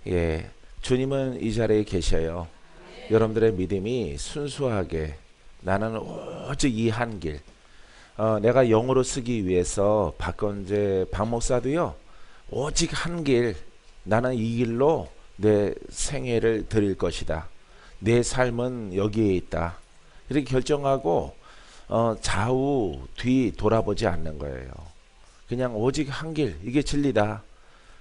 예, 주님은 이 자리에 계셔요. 여러분들의 믿음이 순수하게 나는 오직 이 한 길, 내가 영어로 쓰기 위해서 박건재 박목사도요, 오직 한 길, 나는 이 길로 내 생애를 드릴 것이다. 내 삶은 여기에 있다. 이렇게 결정하고 좌우 뒤 돌아보지 않는 거예요. 그냥 오직 한 길, 이게 진리다.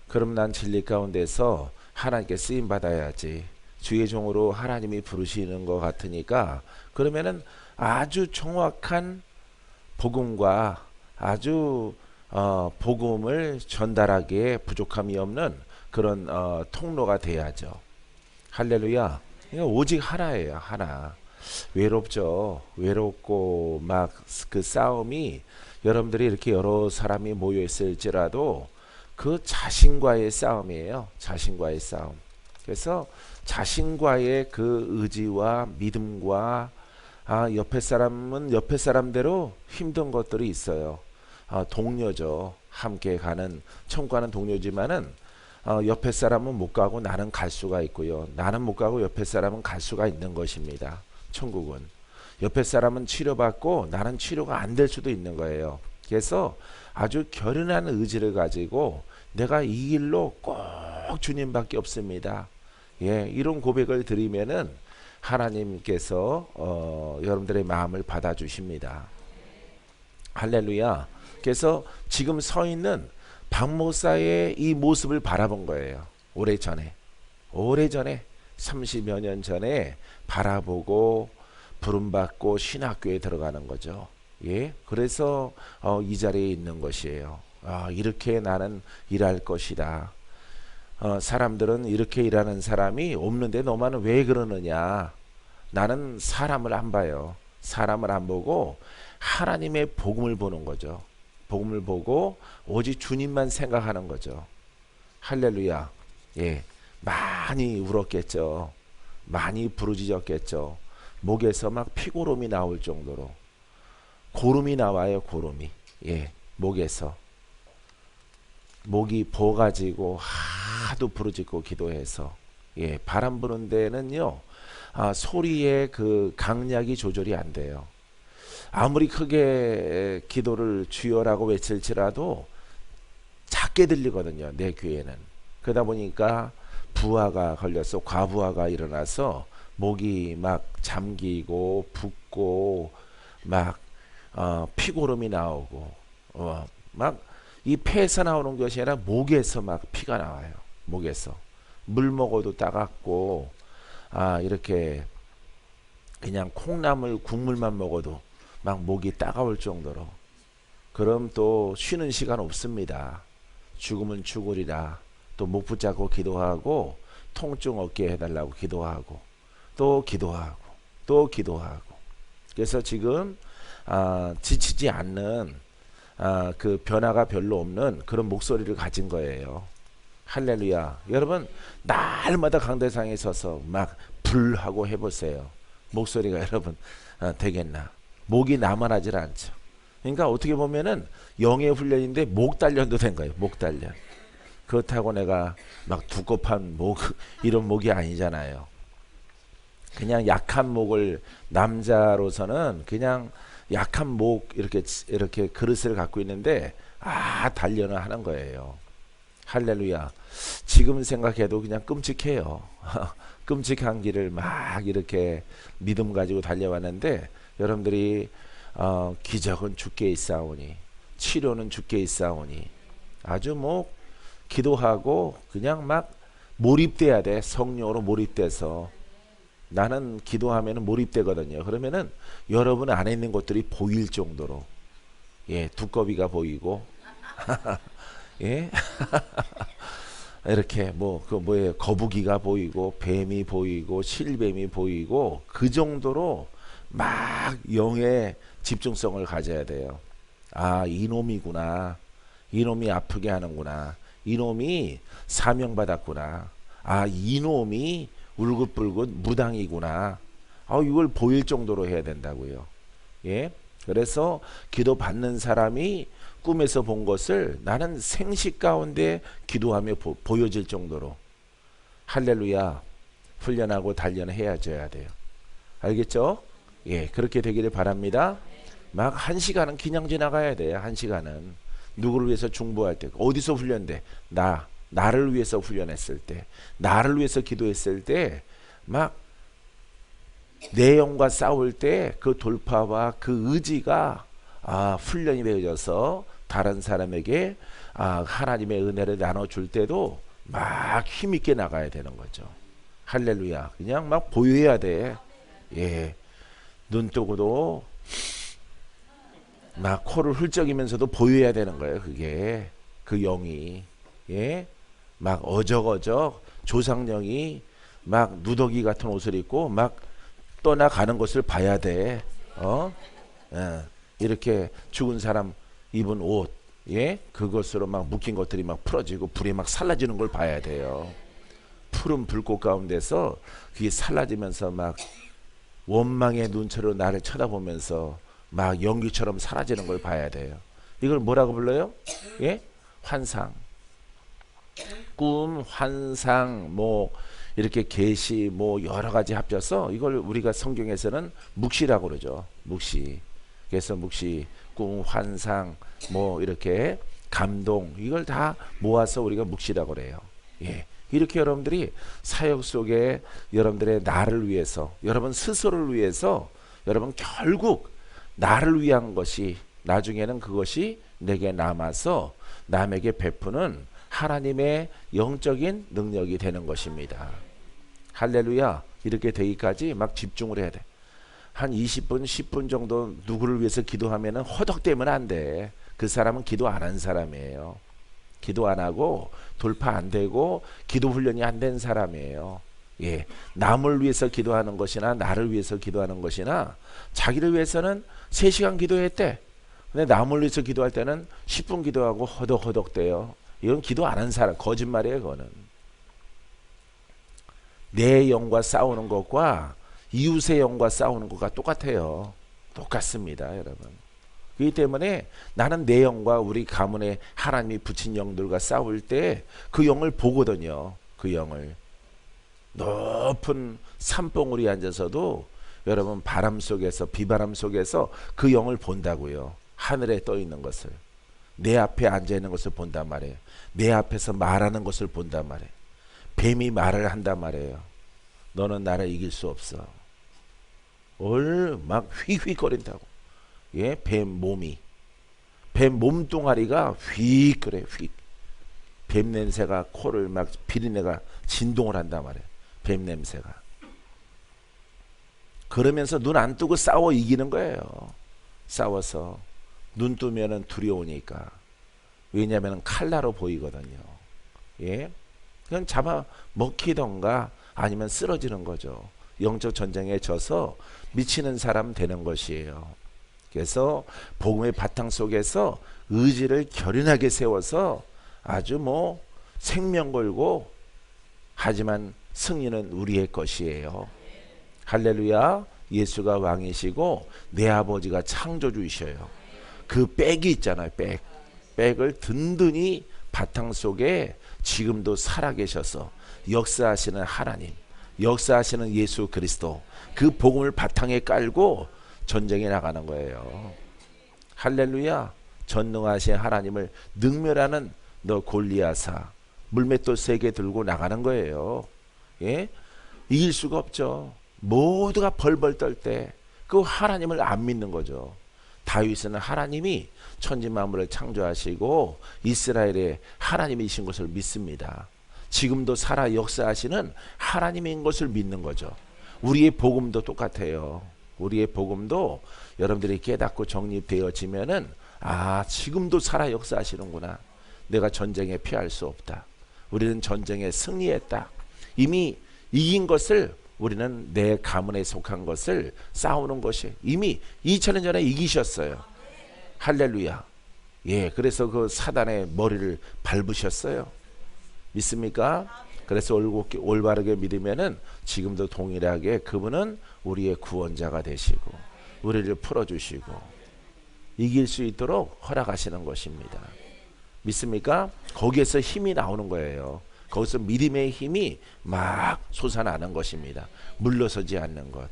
그럼 난 진리 가운데서 하나님께 쓰임 받아야지. 주의 종으로 하나님이 부르시는 것 같으니까 그러면은 아주 정확한 복음과 아주 복음을 전달하기에 부족함이 없는 그런 통로가 돼야죠. 할렐루야. 오직 하나예요. 하나. 외롭죠. 외롭고 막 그 싸움이 여러분들이 이렇게 여러 사람이 모여 있을지라도 그 자신과의 싸움이에요. 자신과의 싸움. 그래서 자신과의 그 의지와 믿음과 옆에 사람은 옆에 사람대로 힘든 것들이 있어요. 동료죠. 함께 가는 천국 가는 동료지만은 옆에 사람은 못 가고 나는 갈 수가 있고요. 나는 못 가고 옆에 사람은 갈 수가 있는 것입니다. 천국은 옆에 사람은 치료받고 나는 치료가 안 될 수도 있는 거예요. 그래서 아주 결연한 의지를 가지고 내가 이 길로 꼭 주님밖에 없습니다. 예, 이런 고백을 드리면은 하나님께서 여러분들의 마음을 받아주십니다. 할렐루야. 그래서 지금 서 있는 박 목사의 이 모습을 바라본 거예요. 오래전에 30여 년 전에 바라보고 부름받고 신학교에 들어가는 거죠. 예, 그래서 이 자리에 있는 것이에요. 이렇게 나는 일할 것이다. 사람들은 이렇게 일하는 사람이 없는데 너만은 왜 그러느냐. 나는 사람을 안 봐요. 사람을 안 보고 하나님의 복음을 보는 거죠. 복음을 보고 오직 주님만 생각하는 거죠. 할렐루야. 예, 많이 울었겠죠. 많이 부르짖었겠죠. 목에서 막 피고름이 나올 정도로 고름이 나와요. 고름이. 예, 목에서 목이 부어가지고 하도 부르짖고 기도해서 예, 바람 부는 데는요 소리의 그 강약이 조절이 안 돼요. 아무리 크게 기도를 주여라고 외칠지라도 작게 들리거든요. 내 귀에는. 그러다 보니까 부하가 걸려서 과부하가 일어나서 목이 막 잠기고 붓고 막 피고름이 나오고 막 이 폐에서 나오는 것이 아니라 목에서 막 피가 나와요. 목에서 물 먹어도 따갑고 이렇게 그냥 콩나물 국물만 먹어도 막 목이 따가울 정도로. 그럼 또 쉬는 시간 없습니다. 죽으면 죽으리라. 또 목 붙잡고 기도하고 통증 없게 해달라고 기도하고 또 기도하고 또 기도하고. 그래서 지금 지치지 않는 그 변화가 별로 없는 그런 목소리를 가진 거예요. 할렐루야. 여러분 날마다 강대상에 서서 막 불하고 해보세요. 목소리가 여러분 되겠나. 목이 남아나질 않죠. 그러니까 어떻게 보면은 영의 훈련인데 목 단련도 된 거예요. 목 단련. 그렇다고 내가 막 두껍한 목 이런 목이 아니잖아요. 그냥 약한 목을 남자로서는 그냥 약한 목 이렇게 그릇을 갖고 있는데 단련을 하는 거예요. 할렐루야. 지금 생각해도 그냥 끔찍해요. 끔찍한 길을 막 이렇게 믿음 가지고 달려왔는데 여러분들이 기적은 주께 있사오니 치료는 주께 있사오니 아주 뭐 기도하고 그냥 막 몰입돼야 돼. 성령으로 몰입돼서. 나는 기도하면 몰입되거든요. 그러면은 여러분 안에 있는 것들이 보일 정도로 예, 두꺼비가 보이고 예, 이렇게 뭐예요? 거북이가 보이고 뱀이 보이고 실뱀이 보이고 그 정도로 막 영의 집중성을 가져야 돼요. 이놈이구나. 이놈이 아프게 하는구나. 이놈이 사명받았구나. 이놈이 울긋불긋 무당이구나. 이걸 보일 정도로 해야 된다고요. 예? 그래서 기도 받는 사람이 꿈에서 본 것을 나는 생식 가운데 기도하며 보여질 정도로 할렐루야. 훈련하고 단련해야져야 돼요. 알겠죠? 예, 그렇게 되기를 바랍니다. 막 1시간은 그냥 지나가야 돼요. 1시간은. 누구를 위해서 중보할 때, 어디서 훈련돼? 나를 위해서 훈련했을 때, 나를 위해서 기도했을 때, 막 내 영과 싸울 때 그 돌파와 그 의지가 훈련이 되어져서 다른 사람에게 하나님의 은혜를 나눠줄 때도 막 힘있게 나가야 되는 거죠. 할렐루야. 그냥 막 보여야 돼. 예. 눈 뜨고도 막 코를 훌쩍이면서도 보여야 되는 거예요. 그게 그 영이 막 어적어적 조상령이 막 누더기 같은 옷을 입고 막 떠나가는 것을 봐야 돼. 이렇게 죽은 사람 입은 옷, 그것으로 막 묶인 것들이 막 풀어지고 불에 막 살라지는 걸 봐야 돼요. 푸른 불꽃 가운데서 그게 살라지면서 막 원망의 눈초로 나를 쳐다보면서 막 연기처럼 사라지는 걸 봐야 돼요. 이걸 뭐라고 불러요? 환상, 꿈, 환상, 뭐 이렇게 계시, 뭐 여러 가지 합쳐서 이걸 우리가 성경에서는 묵시라고 그러죠. 묵시. 그래서 묵시, 꿈, 환상, 뭐 이렇게 감동, 이걸 다 모아서 우리가 묵시라고 그래요. 이렇게 여러분들이 사역 속에 여러분들의 나를 위해서, 여러분 스스로를 위해서, 여러분 결국 나를 위한 것이 나중에는 그것이 내게 남아서 남에게 베푸는 하나님의 영적인 능력이 되는 것입니다. 할렐루야. 이렇게 되기까지 막 집중을 해야 돼. 한 20분, 10분 정도 누구를 위해서 기도하면 허덕대면 안 돼. 그 사람은 기도 안 한 사람이에요. 기도 안 하고 돌파 안 되고 기도 훈련이 안 된 사람이에요. 남을 위해서 기도하는 것이나 나를 위해서 기도하는 것이나 자기를 위해서는 3시간 기도했대. 근데 남을 위해서 기도할 때는 10분 기도하고 허덕허덕대요. 이건 기도 안 한 사람, 거짓말이에요. 그거는 내 영과 싸우는 것과 이웃의 영과 싸우는 것과 똑같아요. 똑같습니다, 여러분. 그렇기 때문에 나는 내 영과 우리 가문에 하나님이 붙인 영들과 싸울 때 그 영을 보거든요. 그 영을. 높은 산봉우리에 앉아서도 여러분 바람 속에서, 비바람 속에서 그 영을 본다고요. 하늘에 떠 있는 것을. 내 앞에 앉아 있는 것을 본단 말이에요. 내 앞에서 말하는 것을 본단 말이에요. 뱀이 말을 한단 말이에요. 너는 나를 이길 수 없어. 막 휙휙거린다고. 뱀 몸이. 뱀 몸뚱아리가 휙 그래, 휙. 뱀 냄새가 코를 막 비린내가 진동을 한단 말이에요. 뱀 냄새가. 그러면서 눈 안 뜨고 싸워 이기는 거예요. 싸워서. 눈 뜨면은 두려우니까. 왜냐하면 칼라로 보이거든요. 그냥 잡아 먹히던가 아니면 쓰러지는 거죠. 영적 전쟁에 져서 미치는 사람 되는 것이에요. 그래서 복음의 바탕 속에서 의지를 결연하게 세워서 아주 뭐 생명 걸고, 하지만 승리는 우리의 것이에요. 할렐루야. 예수가 왕이시고 내 아버지가 창조주이셔요. 그 백이 있잖아요. 백을 든든히 바탕 속에 지금도 살아계셔서 역사하시는 하나님, 역사하시는 예수 그리스도, 그 복음을 바탕에 깔고 전쟁에 나가는 거예요. 할렐루야. 전능하신 하나님을 능멸하는 너 골리앗아, 물맷돌 3개 들고 나가는 거예요. 이길 수가 없죠. 모두가 벌벌 떨 때 그 하나님을 안 믿는 거죠. 다윗은 하나님이 천지 만물을 창조하시고 이스라엘의 하나님이신 것을 믿습니다. 지금도 살아 역사하시는 하나님인 것을 믿는 거죠. 우리의 복음도 똑같아요. 우리의 복음도 여러분들이 깨닫고 정립되어지면은 지금도 살아 역사하시는구나. 내가 전쟁에 피할 수 없다. 우리는 전쟁에 승리했다. 이미 이긴 것을, 우리는 내 가문에 속한 것을 싸우는 것이 이미 2000년 전에 이기셨어요. 할렐루야. 그래서 그 사단의 머리를 밟으셨어요. 믿습니까? 그래서 올바르게 믿으면은 지금도 동일하게 그분은 우리의 구원자가 되시고 우리를 풀어주시고 이길 수 있도록 허락하시는 것입니다. 믿습니까? 거기에서 힘이 나오는 거예요. 거기서 믿음의 힘이 막 솟아나는 것입니다. 물러서지 않는 것.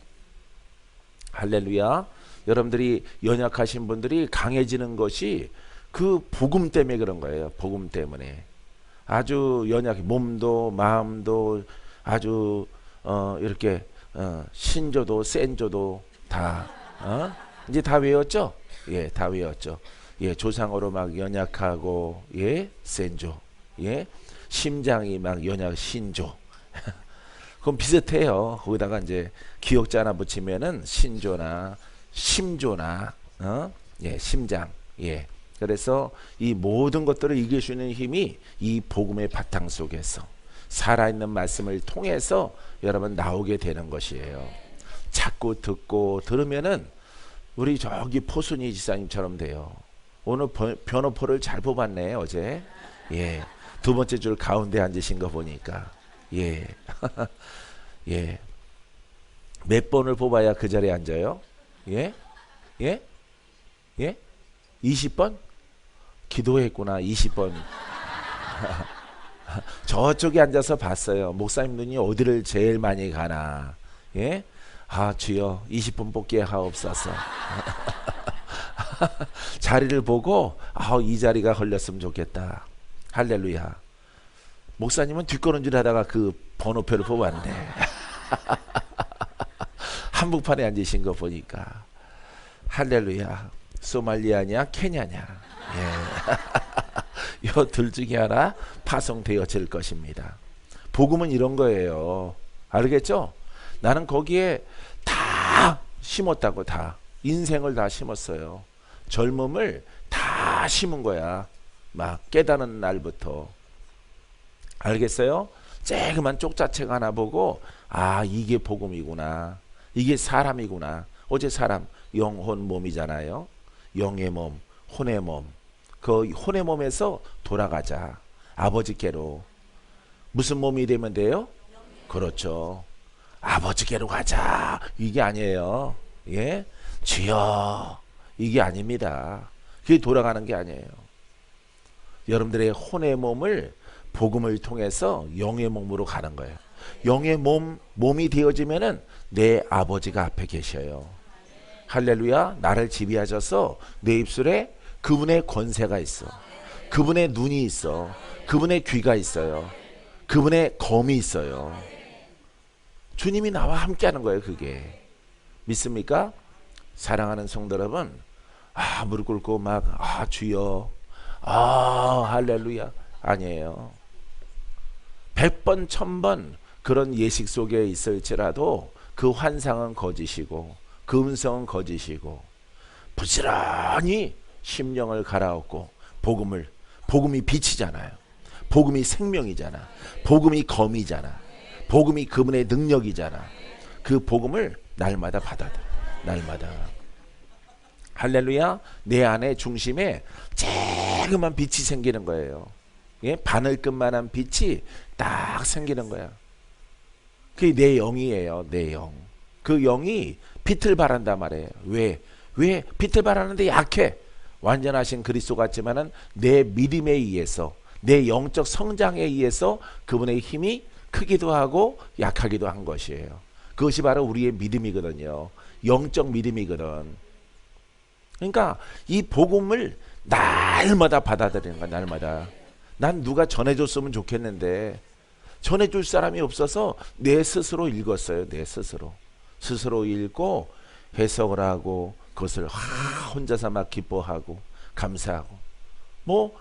할렐루야. 여러분들이 연약하신 분들이 강해지는 것이 그 복음 때문에 그런 거예요. 복음 때문에. 아주 연약해. 몸도 마음도 아주 이렇게 신조도 센조도 다 이제 다 외웠죠? 예, 다 외웠죠. 예, 조상으로 막 연약하고 예, 센조. 예. 심장이 막 연약 신조. 그건 비슷해요. 거기다가 이제 기억자 하나 붙이면은 신조나 심조나 예, 심장. 예. 그래서 이 모든 것들을 이길 수 있는 힘이 이 복음의 바탕 속에서 살아있는 말씀을 통해서 여러분 나오게 되는 것이에요. 자꾸 듣고 들으면은 우리 저기 포순이 지사님처럼 돼요. 오늘 변호포를 잘 뽑았네 어제. 예. 두 번째 줄 가운데 앉으신 거 보니까 예. 예. 몇 번을 뽑아야 그 자리에 앉아요? 예? 예? 예? 20번? 기도했구나. 20번. 저쪽에 앉아서 봤어요. 목사님 눈이 어디를 제일 많이 가나. 예? 아, 주여 20번 뽑게 하옵소서. 자리를 보고 이 자리가 걸렸으면 좋겠다. 할렐루야. 목사님은 뒷걸음질 하다가 그 번호표를 뽑았네. 한복판에 앉으신 거 보니까. 할렐루야. 소말리아냐 케냐냐. 예. 요 둘 중에 하나 파송되어질 것입니다. 복음은 이런 거예요. 알겠죠? 나는 거기에 다 심었다고. 다 인생을 다 심었어요. 젊음을 다 심은 거야. 막 깨닫는 날부터. 알겠어요? 쬐그만 쪽자책 하나 보고 이게 복음이구나. 이게 사람이구나. 어제 사람 영혼 몸이잖아요. 영의 몸, 혼의 몸. 그 혼의 몸에서 돌아가자. 아버지께로. 무슨 몸이 되면 돼요? 그렇죠. 아버지께로 가자. 이게 아니에요. 예? 주여. 이게 아닙니다. 그게 돌아가는 게 아니에요. 여러분들의 혼의 몸을 복음을 통해서 영의 몸으로 가는 거예요. 영의 몸이 되어지면은 내 아버지가 앞에 계셔요. 할렐루야. 나를 지배하셔서 내 입술에 그분의 권세가 있어. 그분의 눈이 있어. 그분의 귀가 있어요. 그분의 검이 있어요. 주님이 나와 함께 하는 거예요. 그게. 믿습니까? 사랑하는 성도 여러분, 무릎 꿇고 막 주여 할렐루야 아니에요. 100번 1000번 그런 예식 속에 있을지라도 그 환상은 거짓이고 그 음성은 거짓이고 부지런히 심령을 갈아엎고 복음이 빛이잖아요. 복음이 생명이잖아. 복음이 검이잖아. 복음이 그분의 능력이잖아. 그 복음을 날마다 받아들여. 날마다. 할렐루야. 내 안에 중심에 조그만 빛이 생기는 거예요. 예? 바늘끝만한 빛이 딱 생기는 거야. 그게 내 영이에요. 내 영. 그 영이 빛을 발한단 말이에요. 왜 빛을 발하는데 약해. 완전하신 그리스도 같지만은 내 믿음에 의해서 내 영적 성장에 의해서 그분의 힘이 크기도 하고 약하기도 한 것이에요. 그것이 바로 우리의 믿음이거든요. 영적 믿음이거든. 그러니까 이 복음을 날마다 받아들이는 거야. 날마다. 난 누가 전해줬으면 좋겠는데 전해줄 사람이 없어서 내 스스로 읽었어요. 내 스스로 읽고 해석을 하고 그것을 혼자서 막 기뻐하고 감사하고. 뭐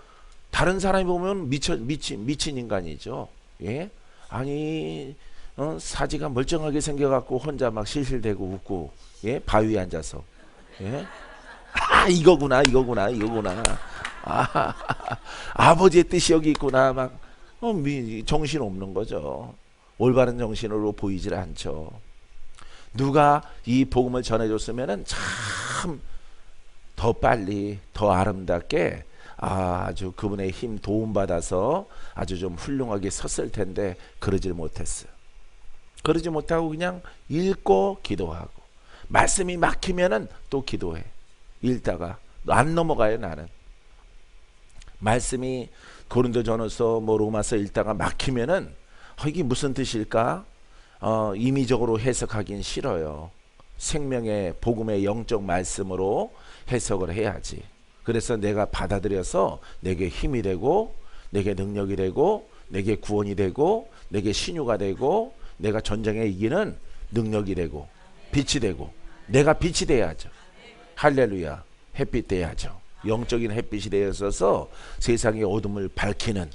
다른 사람이 보면 미친 인간이죠. 예? 아니 사지가 멀쩡하게 생겨갖고 혼자 막 실실대고 웃고 예? 바위에 앉아서 예? 이거구나. 아버지의 뜻이 여기 있구나. 막 정신 없는 거죠. 올바른 정신으로 보이질 않죠. 누가 이 복음을 전해줬으면은 참 더 빨리 더 아름답게 아주 그분의 힘 도움받아서 아주 좀 훌륭하게 섰을 텐데 그러질 못했어요. 그러지 못하고 그냥 읽고 기도하고 말씀이 막히면은 또 기도해. 읽다가 안 넘어가요. 나는 말씀이 고린도전서 뭐 로마서 읽다가 막히면은 이게 무슨 뜻일까? 임의적으로 해석하긴 싫어요. 생명의 복음의 영적 말씀으로 해석을 해야지. 그래서 내가 받아들여서 내게 힘이 되고 내게 능력이 되고 내게 구원이 되고 내게 신유가 되고 내가 전쟁에 이기는 능력이 되고 빛이 되고 내가 빛이 돼야죠. 할렐루야. 햇빛 돼야죠. 영적인 햇빛이 되어서 세상의 어둠을 밝히는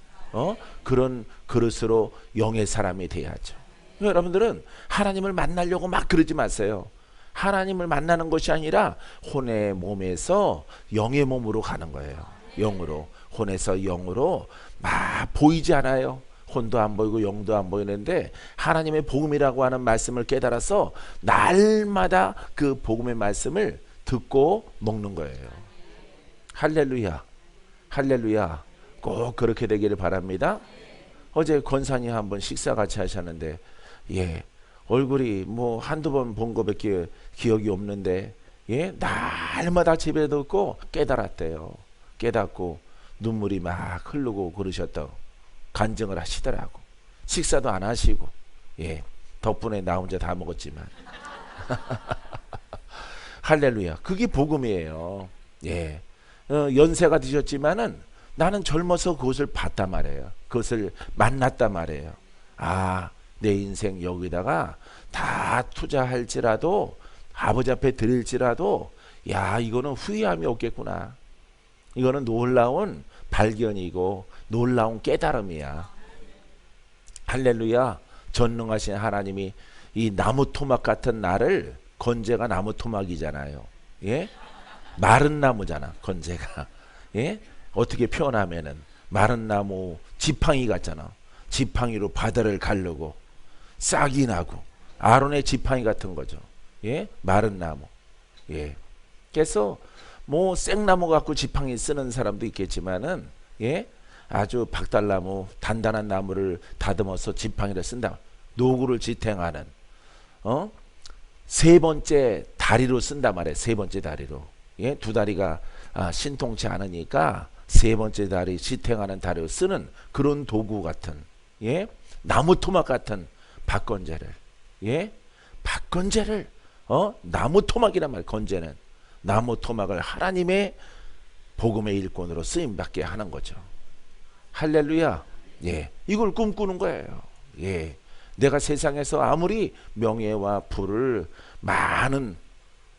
그런 그릇으로 영의 사람이 돼야죠. 여러분들은 하나님을 만나려고 막 그러지 마세요. 하나님을 만나는 것이 아니라 혼의 몸에서 영의 몸으로 가는 거예요. 영으로. 혼에서 영으로 막 보이지 않아요. 혼도 안 보이고 영도 안 보이는데 하나님의 복음이라고 하는 말씀을 깨달아서 날마다 그 복음의 말씀을 듣고 먹는 거예요. 할렐루야. 할렐루야. 꼭 그렇게 되기를 바랍니다. 어제 권사님 한번 식사 같이 하셨는데 얼굴이 뭐 한두 번 본 거밖에 기억이 없는데 날마다 집에 듣고 깨달았대요. 깨닫고 눈물이 막 흐르고 그러셨다고 간증을 하시더라고. 식사도 안 하시고 덕분에 나 혼자 다 먹었지만 할렐루야. 그게 복음이에요. 연세가 드셨지만은 나는 젊어서 그것을 봤단 말이에요. 그것을 만났단 말이에요. 내 인생 여기다가 다 투자할지라도 아버지 앞에 드릴지라도 이거는 후회함이 없겠구나. 이거는 놀라운 발견이고 놀라운 깨달음이야. 할렐루야. 전능하신 하나님이 이 나무 토막 같은 나를 건재가 나무 토막이잖아요. 마른 나무잖아. 건재가. 어떻게 표현하면은 마른 나무 지팡이 같잖아. 지팡이로 바다를 가르고 싹이 나고 아론의 지팡이 같은 거죠. 마른 나무. 그래서 뭐 생나무 갖고 지팡이 쓰는 사람도 있겠지만은 아주 박달나무 단단한 나무를 다듬어서 지팡이를 쓴다. 노구를 지탱하는 세 번째 다리로 쓴단 말이에요. 세 번째 다리로. 두 다리가 신통치 않으니까 세 번째 다리 지탱하는 다리로 쓰는 그런 도구 같은 나무 토막 같은 박건재를 박건재를 나무 토막이란 말. 건재는 나무 토막을 하나님의 복음의 일꾼으로 쓰임 받게 하는 거죠. 할렐루야. 이걸 꿈꾸는 거예요. 내가 세상에서 아무리 명예와 부를 많은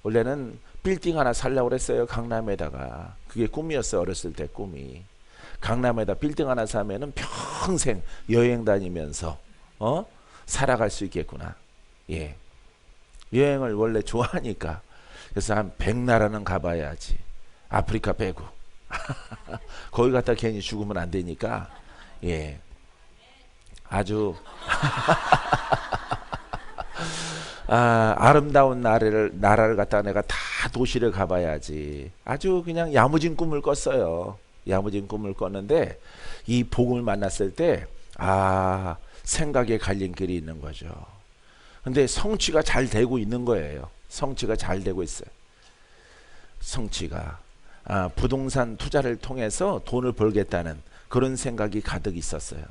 원래는 빌딩 하나 살려고 그랬어요. 강남에다가. 그게 꿈이었어요. 어렸을 때 꿈이. 강남에다 빌딩 하나 사면은 평생 여행 다니면서 살아갈 수 있겠구나. 여행을 원래 좋아하니까. 그래서 한 100나라는 가봐야지. 아프리카 빼고. 거기 갔다 괜히 죽으면 안 되니까. 아주 아름다운 나라를 갖다가 내가 다 도시를 가봐야지. 아주 그냥 야무진 꿈을 꿨어요. 야무진 꿈을 꿨는데 이 복음을 만났을 때 생각의 갈림길이 있는 거죠. 근데 성취가 잘 되고 있는 거예요. 성취가 잘 되고 있어요. 성취가 부동산 투자를 통해서 돈을 벌겠다는 그런 생각이 가득 있었어요.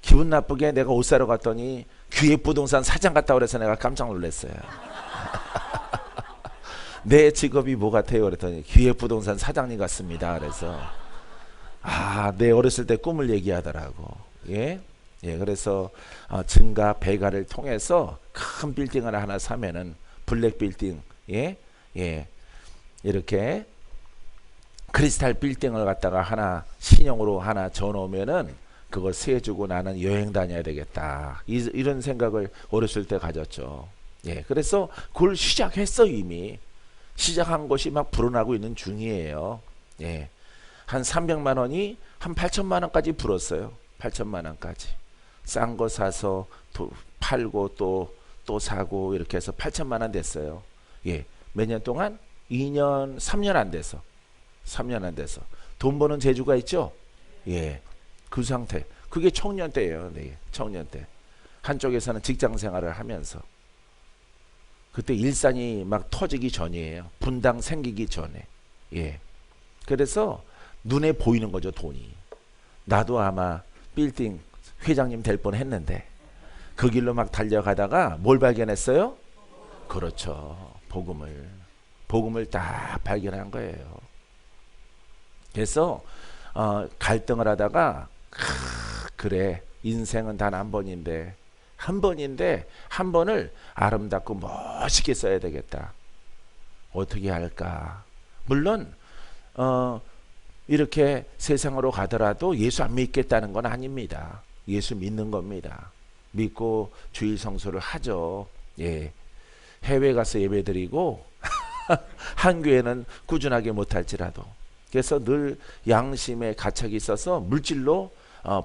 기분 나쁘게 내가 옷 사러 갔더니 기획부동산 사장 같다고 그래서 내가 깜짝 놀랐어요. 내 직업이 뭐 같아요? 그랬더니 기획부동산 사장님 같습니다. 그래서 내 어렸을 때 꿈을 얘기하더라고. 그래서 증가 배가를 통해서 큰 빌딩을 하나 사면은 블랙 빌딩, 이렇게 크리스탈 빌딩을 갖다가 하나 신형으로 하나 져놓으면은 그걸 세주고 나는 여행 다녀야 되겠다. 이런 생각을 어렸을 때 가졌죠. 그래서 그걸 시작했어. 이미 시작한 것이 막 불어나고 있는 중이에요. 한 300만 원이 한 8천만 원까지 불었어요. 8천만 원까지 싼 거 사서 팔고 또 사고 이렇게 해서 8천만 원 됐어요. 몇 년 동안 2년 3년 안 돼서 3년 안 돼서 돈 버는 재주가 있죠. 그 상태. 그게 청년 때예요. 청년 때. 한쪽에서는 직장 생활을 하면서 그때 일산이 막 터지기 전이에요. 분당 생기기 전에. 그래서 눈에 보이는 거죠, 돈이. 나도 아마 빌딩 회장님 될 뻔했는데 그 길로 막 달려가다가 뭘 발견했어요? 그렇죠. 복음을 딱 발견한 거예요. 그래서 갈등을 하다가 그래, 인생은 단 한 번인데 한 번을 아름답고 멋있게 써야 되겠다. 어떻게 할까? 물론 이렇게 세상으로 가더라도 예수 안 믿겠다는 건 아닙니다. 예수 믿는 겁니다. 믿고 주일 성수를 하죠. 예. 해외 가서 예배드리고 한 교회는 꾸준하게 못할지라도, 그래서 늘 양심의 가책이 있어서 물질로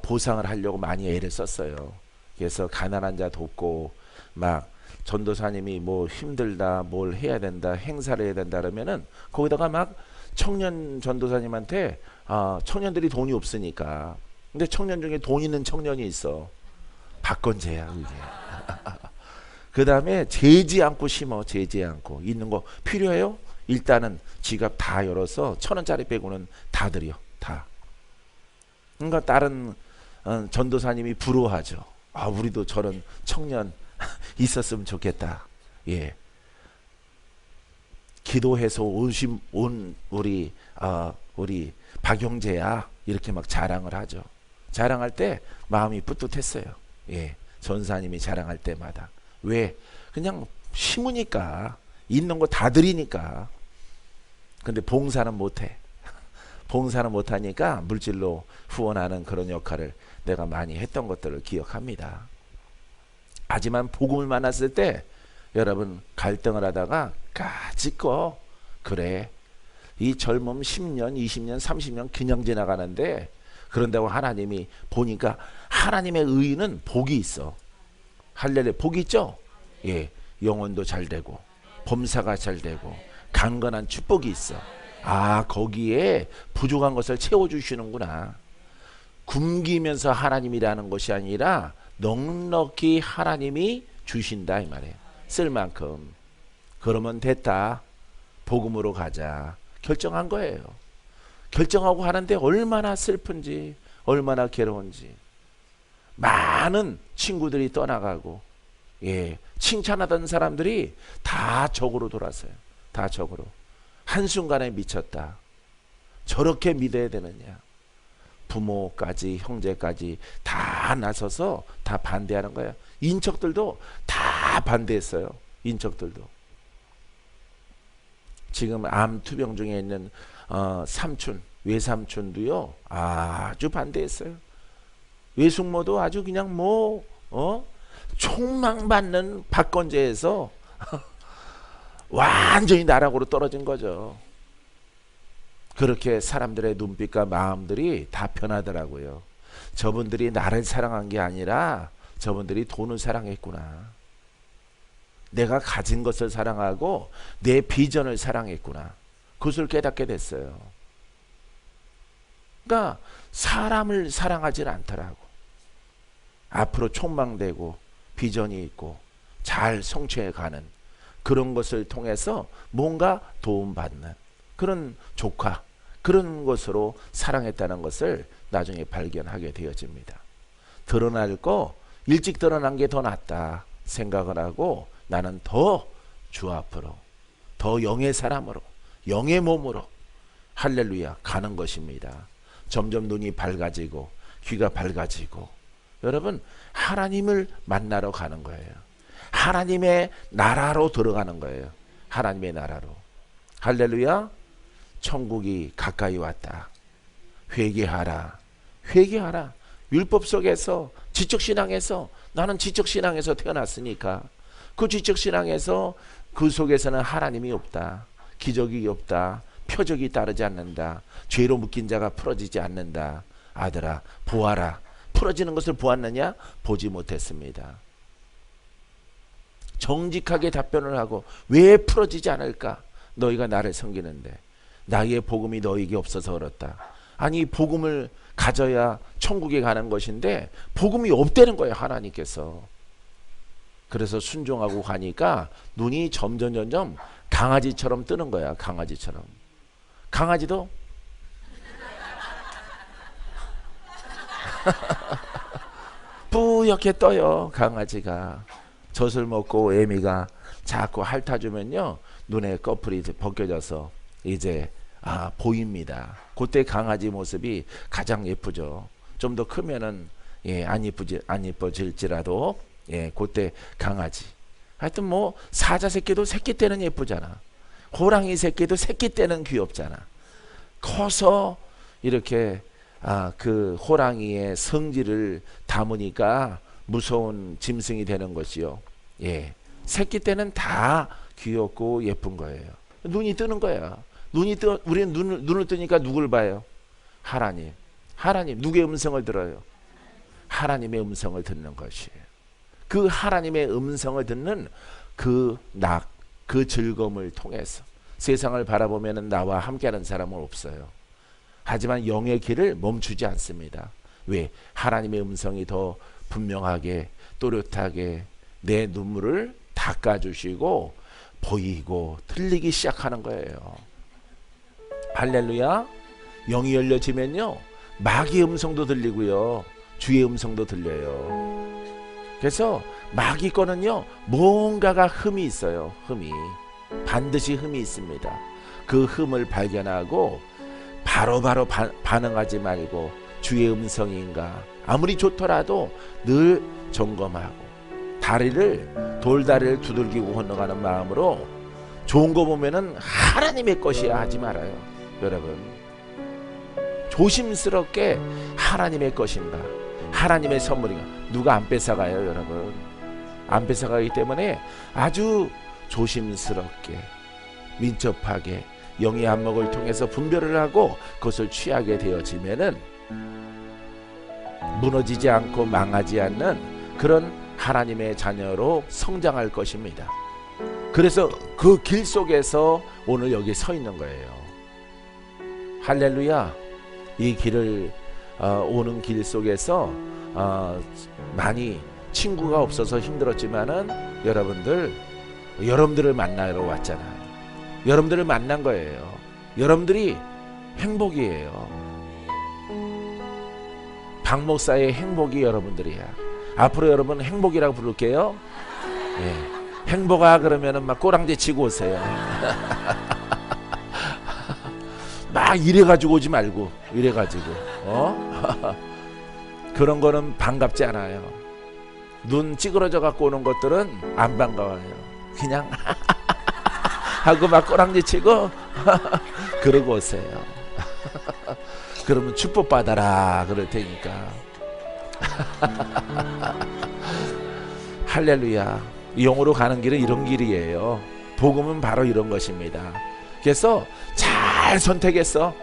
보상을 하려고 많이 애를 썼어요. 그래서 가난한 자 돕고, 막 전도사님이 뭐 힘들다, 뭘 해야 된다, 행사를 해야 된다 그러면은 거기다가 막 청년 전도사님한테 청년들이 돈이 없으니까, 근데 청년 중에 돈 있는 청년이 있어. 박건재야 그게. 그 다음에 재지 않고 심어. 재지 않고. 있는 거 필요해요? 일단은 지갑 다 열어서 1,000원짜리 빼고는 다 드려. 다. 그러니까 다른 전도사님이 부러워하죠. 우리도 저런 청년 있었으면 좋겠다. 예. 기도해서 온 우리 박용재야, 이렇게 막 자랑을 하죠. 자랑할 때 마음이 뿌듯했어요. 예. 전사님이 자랑할 때마다. 왜? 그냥 심으니까, 있는 거 다 드리니까. 근데 봉사는 못해. 봉사는 못하니까 물질로 후원하는 그런 역할을 내가 많이 했던 것들을 기억합니다. 하지만 복음을 만났을 때 여러분, 갈등을 하다가 까짓거 그래, 이 젊음 10년 20년 30년 그냥 지나가는데, 그런다고 하나님이 보니까 하나님의 의는 복이 있어. 할렐루야, 복이 있죠? 예, 영혼도 잘 되고 범사가 잘 되고 강건한 축복이 있어. 거기에 부족한 것을 채워주시는구나. 굶기면서 하나님이라는 것이 아니라 넉넉히 하나님이 주신다 이 말이에요. 쓸 만큼. 그러면 됐다, 복음으로 가자 결정한 거예요. 결정하고 하는데 얼마나 슬픈지, 얼마나 괴로운지. 많은 친구들이 떠나가고, 예, 칭찬하던 사람들이 다 적으로 돌았어요. 다 적으로. 한순간에 미쳤다. 저렇게 믿어야 되느냐. 부모까지 형제까지 다 나서서 다 반대하는 거야. 인척들도 다 반대했어요. 인척들도. 지금 암 투병 중에 있는 삼촌, 외삼촌도요 아주 반대했어요. 외숙모도 아주 그냥 총망받는 박건재에서 완전히 나락으로 떨어진 거죠. 그렇게 사람들의 눈빛과 마음들이 다 변하더라고요. 저분들이 나를 사랑한 게 아니라 저분들이 돈을 사랑했구나. 내가 가진 것을 사랑하고 내 비전을 사랑했구나. 그것을 깨닫게 됐어요. 그러니까 사람을 사랑하지는 않더라고. 앞으로 촉망되고 비전이 있고 잘 성취해가는 그런 것을 통해서 뭔가 도움받는 그런 조카, 그런 것으로 사랑했다는 것을 나중에 발견하게 되어집니다. 드러날 거 일찍 드러난 게 더 낫다 생각을 하고, 나는 더 주 앞으로, 더 영의 사람으로, 영의 몸으로 할렐루야 가는 것입니다. 점점 눈이 밝아지고 귀가 밝아지고, 여러분, 하나님을 만나러 가는 거예요. 하나님의 나라로 들어가는 거예요. 하나님의 나라로. 할렐루야. 천국이 가까이 왔다. 회개하라. 회개하라. 율법 속에서, 지적신앙에서, 나는 지적신앙에서 태어났으니까 그 지적신앙에서, 그 속에서는 하나님이 없다. 기적이 없다. 표적이 따르지 않는다. 죄로 묶인 자가 풀어지지 않는다. 아들아 보아라. 풀어지는 것을 보았느냐? 보지 못했습니다. 정직하게 답변을 하고, 왜 풀어지지 않을까? 너희가 나를 섬기는데 나의 복음이 너희에게 없어서 그렇다. 아니, 복음을 가져야 천국에 가는 것인데 복음이 없다는 거예요, 하나님께서. 그래서 순종하고 가니까 눈이 점점 강아지처럼 뜨는 거야. 강아지처럼. 강아지도 뿌옇게 떠요. 강아지가 젖을 먹고 애미가 자꾸 핥아주면요, 눈에 꺼풀이 벗겨져서 이제 보입니다. 그때 강아지 모습이 가장 예쁘죠. 좀 더 크면은 안 예뻐질지라도 그때 강아지. 하여튼 뭐 사자 새끼도 새끼 때는 예쁘잖아. 호랑이 새끼도 새끼 때는 귀엽잖아. 커서 이렇게 그 호랑이의 성질을 담으니까 무서운 짐승이 되는 것이요. 새끼 때는 다 귀엽고 예쁜 거예요. 눈이 뜨는 거야. 우리는 눈을 뜨니까 누굴 봐요? 하나님. 누구의 음성을 들어요? 하나님의 음성을 듣는 것이에요. 그 하나님의 음성을 듣는 그 즐거움을 통해서 세상을 바라보면 나와 함께하는 사람은 없어요. 하지만 영의 길을 멈추지 않습니다. 왜? 하나님의 음성이 더 분명하게 또렷하게 내 눈물을 닦아주시고 보이고 들리기 시작하는 거예요. 할렐루야. 영이 열려지면요, 마귀의 음성도 들리고요, 주의 음성도 들려요. 그래서 마귀 거는요, 뭔가가 흠이 있어요. 반드시 흠이 있습니다. 그 흠을 발견하고 바로바로 반응하지 말고 주의 음성인가, 아무리 좋더라도 늘 점검하고 돌다리를 두들기고 건너가는 마음으로 좋은 거 보면은 하나님의 것이야 하지 말아요. 여러분, 조심스럽게 하나님의 것인가, 하나님의 선물인가, 누가 안 뺏어가요. 여러분, 안 뺏어가기 때문에 아주 조심스럽게 민첩하게 영의 안목을 통해서 분별을 하고 그것을 취하게 되어지면은 무너지지 않고 망하지 않는 그런 하나님의 자녀로 성장할 것입니다. 그래서 그 길 속에서 오늘 여기 서 있는 거예요. 할렐루야. 이 길을 오는 길 속에서 많이 친구가 없어서 힘들었지만은 여러분들을 만나러 왔잖아요. 여러분들을 만난 거예요. 여러분들이 행복이에요. 박 목사의 행복이 여러분들이야. 앞으로 여러분 행복이라고 부를게요. 행복아 그러면은 막 꼬랑지 치고 오세요. 막 이래가지고 오지 말고, 그런 거는 반갑지 않아요. 눈 찌그러져 갖고 오는 것들은 안 반가워요. 그냥 하고 막 꼬랑지 치고 그러고 오세요. 그러면 축복받아라 그럴 테니까. 할렐루야. 영으로 가는 길은 이런 길이에요. 복음은 바로 이런 것입니다. 그래서 잘 선택했어.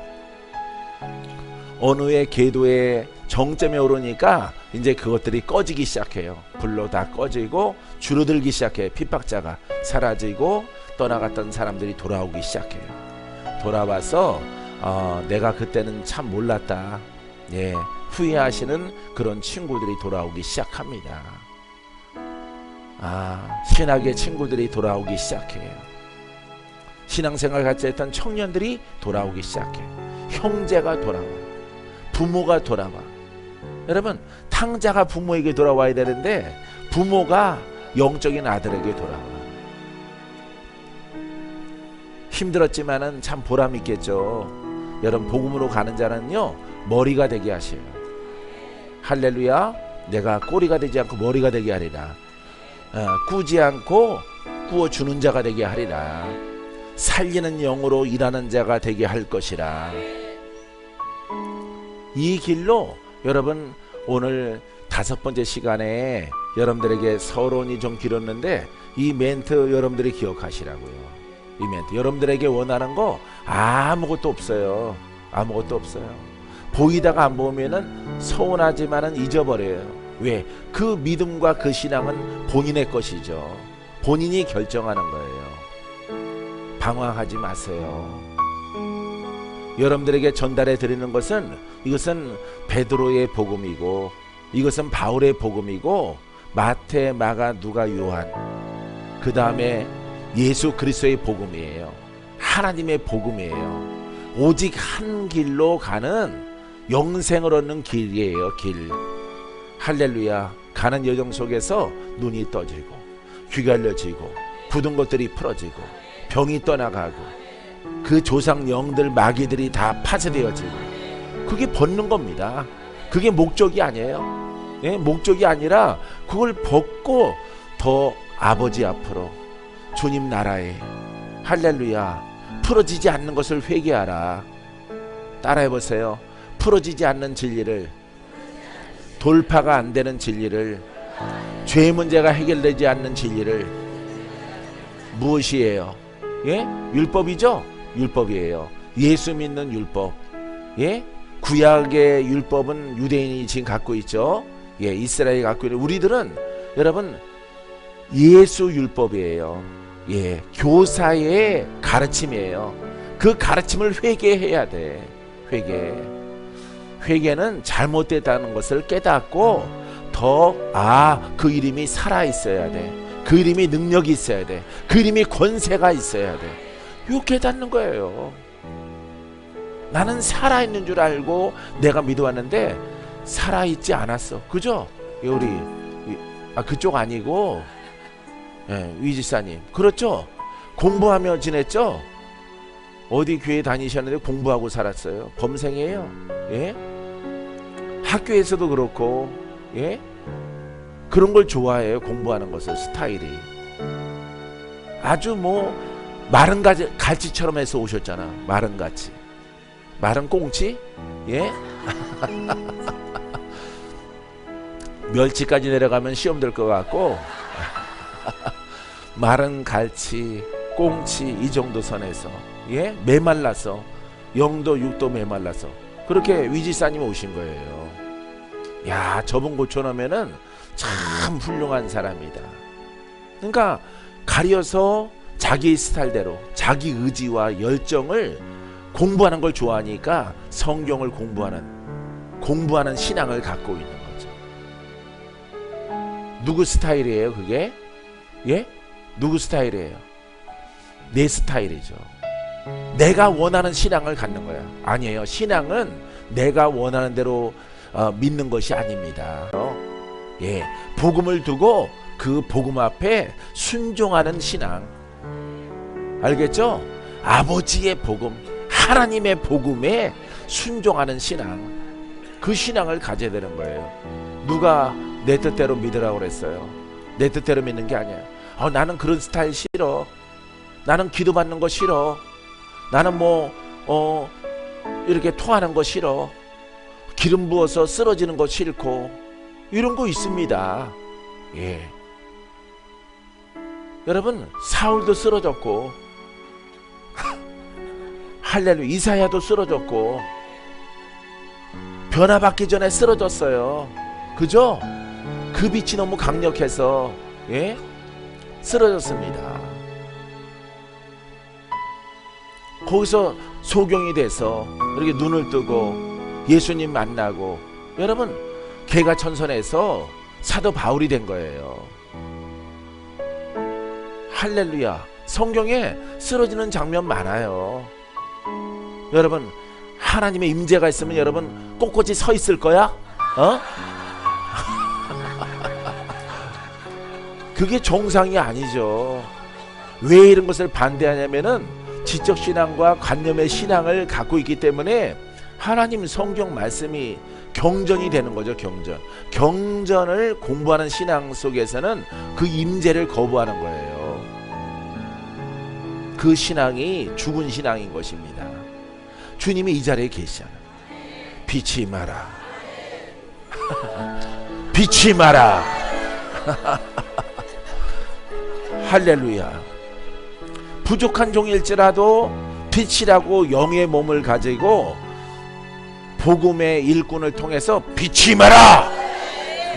어느 의 궤도의 정점에 오르니까 이제 그것들이 꺼지기 시작해요. 불로 다 꺼지고 줄어들기 시작해요. 핍박자가 사라지고 떠나갔던 사람들이 돌아오기 시작해요. 돌아와서 내가 그때는 참 몰랐다, 후회하시는 그런 친구들이 돌아오기 시작합니다. 신학의 친구들이 돌아오기 시작해요. 신앙생활 같이 했던 청년들이 돌아오기 시작해요. 형제가 돌아와요. 부모가 돌아와. 여러분, 탕자가 부모에게 돌아와야 되는데 부모가 영적인 아들에게 돌아와. 힘들었지만은 참 보람 있겠죠. 여러분, 복음으로 가는 자는요, 머리가 되게 하셔요. 할렐루야. 내가 꼬리가 되지 않고 머리가 되게 하리라. 꾸지 않고 꾸어주는 자가 되게 하리라. 살리는 영으로 일하는 자가 되게 할 것이라. 이 길로 여러분, 오늘 5번째 시간에 여러분들에게 서론이 좀 길었는데 이 멘트 여러분들이 기억하시라고요. 이 멘트 여러분들에게 원하는 거 아무것도 없어요. 아무것도 없어요. 보이다가 안 보면은 서운하지만은 잊어버려요. 왜? 그 믿음과 그 신앙은 본인의 것이죠. 본인이 결정하는 거예요. 방황하지 마세요. 여러분들에게 전달해 드리는 것은, 이것은 베드로의 복음이고, 이것은 바울의 복음이고, 마태, 마가, 누가, 요한, 그 다음에 예수 그리스도의 복음이에요. 하나님의 복음이에요. 오직 한 길로 가는 영생을 얻는 길이에요. 길. 할렐루야. 가는 여정 속에서 눈이 떠지고 귀가 열려지고 굳은 것들이 풀어지고 병이 떠나가고 그 조상 영들 마귀들이 다 파쇄되어지고, 그게 벗는 겁니다. 그게 목적이 아니에요. 예? 목적이 아니라 그걸 벗고 더 아버지 앞으로 주님 나라에, 할렐루야, 풀어지지 않는 것을 회개하라. 따라해보세요. 풀어지지 않는 진리를, 돌파가 안 되는 진리를, 죄 문제가 해결되지 않는 진리를, 무엇이에요? 예? 율법이죠? 율법이에요. 예수 믿는 율법. 예? 구약의 율법은 유대인이 지금 갖고 있죠. 예, 이스라엘이 갖고 있는, 우리들은 여러분 예수 율법이에요. 예, 교사의 가르침이에요. 그 가르침을 회개해야 돼. 회개는 잘못됐다는 것을 깨닫고 더, 그 이름이 살아 있어야 돼. 그 이름이 능력이 있어야 돼. 그 이름이 권세가 있어야 돼. 이거 깨닫는 거예요. 나는 살아있는 줄 알고 내가 믿어왔는데 살아있지 않았어. 그죠? 우리 그쪽 아니고, 예, 위지사님, 그렇죠? 공부하며 지냈죠? 어디 교회 다니셨는데 공부하고 살았어요. 범생이에요. 예? 학교에서도 그렇고, 예? 그런 걸 좋아해요. 공부하는 것을, 스타일이 아주 마른 갈치처럼 해서 오셨잖아. 마른 갈치, 마른 꽁치. 예? 멸치까지 내려가면 시험 될 것 같고 마른 갈치, 꽁치, 이 정도 선에서, 예? 메말라서, 0도 6도 메말라서 그렇게 위지사님 오신 거예요. 야, 저분 고쳐놓으면은 참 훌륭한 사람이다. 그러니까 가려서 자기 스타일대로 자기 의지와 열정을 공부하는 걸 좋아하니까 성경을 공부하는 신앙을 갖고 있는 거죠. 누구 스타일이에요 그게? 예? 누구 스타일이에요? 내 스타일이죠. 내가 원하는 신앙을 갖는 거야. 아니에요. 신앙은 내가 원하는 대로 믿는 것이 아닙니다. 예, 복음을 두고 그 복음 앞에 순종하는 신앙. 알겠죠? 아버지의 복음, 하나님의 복음에 순종하는 신앙. 그 신앙을 가져야 되는 거예요. 누가 내 뜻대로 믿으라고 그랬어요? 내 뜻대로 믿는 게 아니야. 나는 그런 스타일 싫어. 나는 기도받는 거 싫어. 나는 이렇게 토하는 거 싫어. 기름 부어서 쓰러지는 거 싫고, 이런 거 있습니다. 예. 여러분, 사울도 쓰러졌고 할렐루야, 이사야도 쓰러졌고 변화받기 전에 쓰러졌어요. 그죠? 그 빛이 너무 강력해서, 예? 쓰러졌습니다. 거기서 소경이 돼서 이렇게 눈을 뜨고 예수님 만나고, 여러분 개가천선에서 사도 바울이 된 거예요. 할렐루야. 성경에 쓰러지는 장면 많아요. 여러분, 하나님의 임재가 있으면 여러분 꼿꼿이 서 있을 거야? 그게 정상이 아니죠. 왜 이런 것을 반대하냐면은 지적신앙과 관념의 신앙을 갖고 있기 때문에 하나님 성경 말씀이 경전이 되는 거죠. 경전을 공부하는 신앙 속에서는 그 임재를 거부하는 거예요. 그 신앙이 죽은 신앙인 것입니다. 주님이 이 자리에 계시잖아요. 빛이 마라. 빛이 마라. 할렐루야. 부족한 종일지라도 빛이라고 영의 몸을 가지고 복음의 일꾼을 통해서 빛이 마라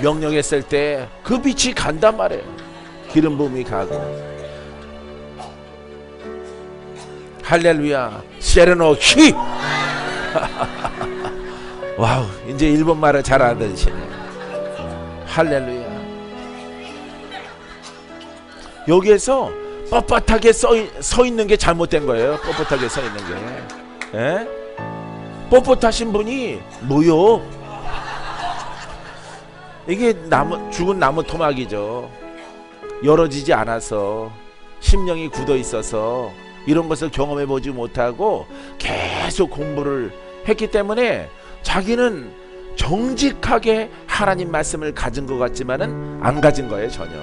명령했을 때 그 빛이 간단 말이에요. 기름 부음이 가고. 할렐루야. 세르노키. 와우, 이제 일본말을 잘 알아듣으시네. 할렐루야. 여기에서 뻣뻣하게 서 있는 게 잘못된 거예요. 뻣뻣하게 서 있는 게. 예? 뻣뻣하신 분이 뭐요? 이게 죽은 나무 토막이죠. 열어지지 않아서, 심령이 굳어 있어서 이런 것을 경험해 보지 못하고 계속 공부를 했기 때문에 자기는 정직하게 하나님 말씀을 가진 것 같지만은 안 가진 거예요. 전혀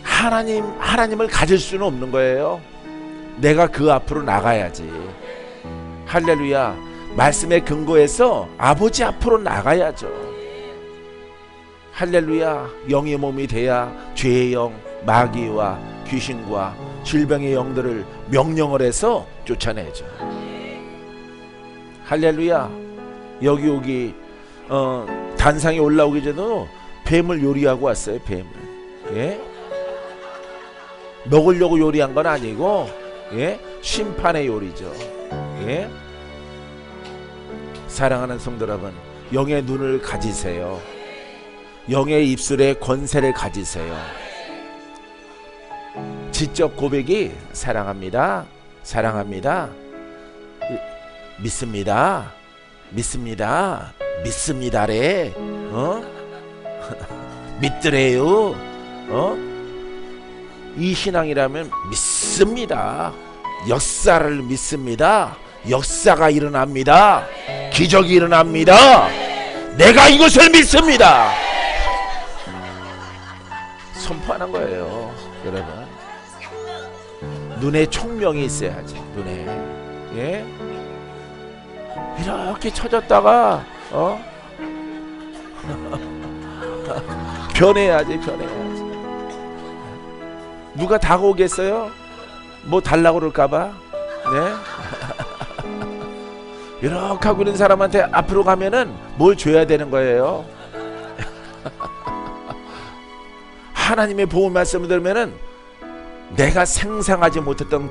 하나님을 가질 수는 없는 거예요. 내가 그 앞으로 나가야지. 할렐루야. 말씀의 근거에서 아버지 앞으로 나가야죠. 할렐루야. 영의 몸이 돼야 죄의 영, 마귀와 귀신과 질병의 영들을 명령을 해서 쫓아내죠. 할렐루야. 여기 단상에 올라오기 전에도 뱀을 요리하고 왔어요. 뱀을. 예? 먹으려고 요리한 건 아니고, 예? 심판의 요리죠. 예? 사랑하는 성도 여러분, 영의 눈을 가지세요. 영의 입술에 권세를 가지세요. 지적 고백이 사랑합니다, 사랑합니다, 믿습니다, 믿습니다, 믿습니다래. 믿더래요. 이 신앙이라면 믿습니다. 역사를 믿습니다. 역사가 일어납니다. 기적이 일어납니다. 내가 이것을 믿습니다. 선포하는 거예요. 여러분, 눈에 총명이 있어야지. 눈에, 예? 이렇게 쳐졌다가 변해야지. 변해야지. 누가 다가오겠어요? 뭐 달라고 그럴까봐. 네? 이렇게 하고 있는 사람한테 앞으로 가면은 뭘 줘야 되는 거예요. 하나님의 보호 말씀을 들으면은 내가 상상하지 못했던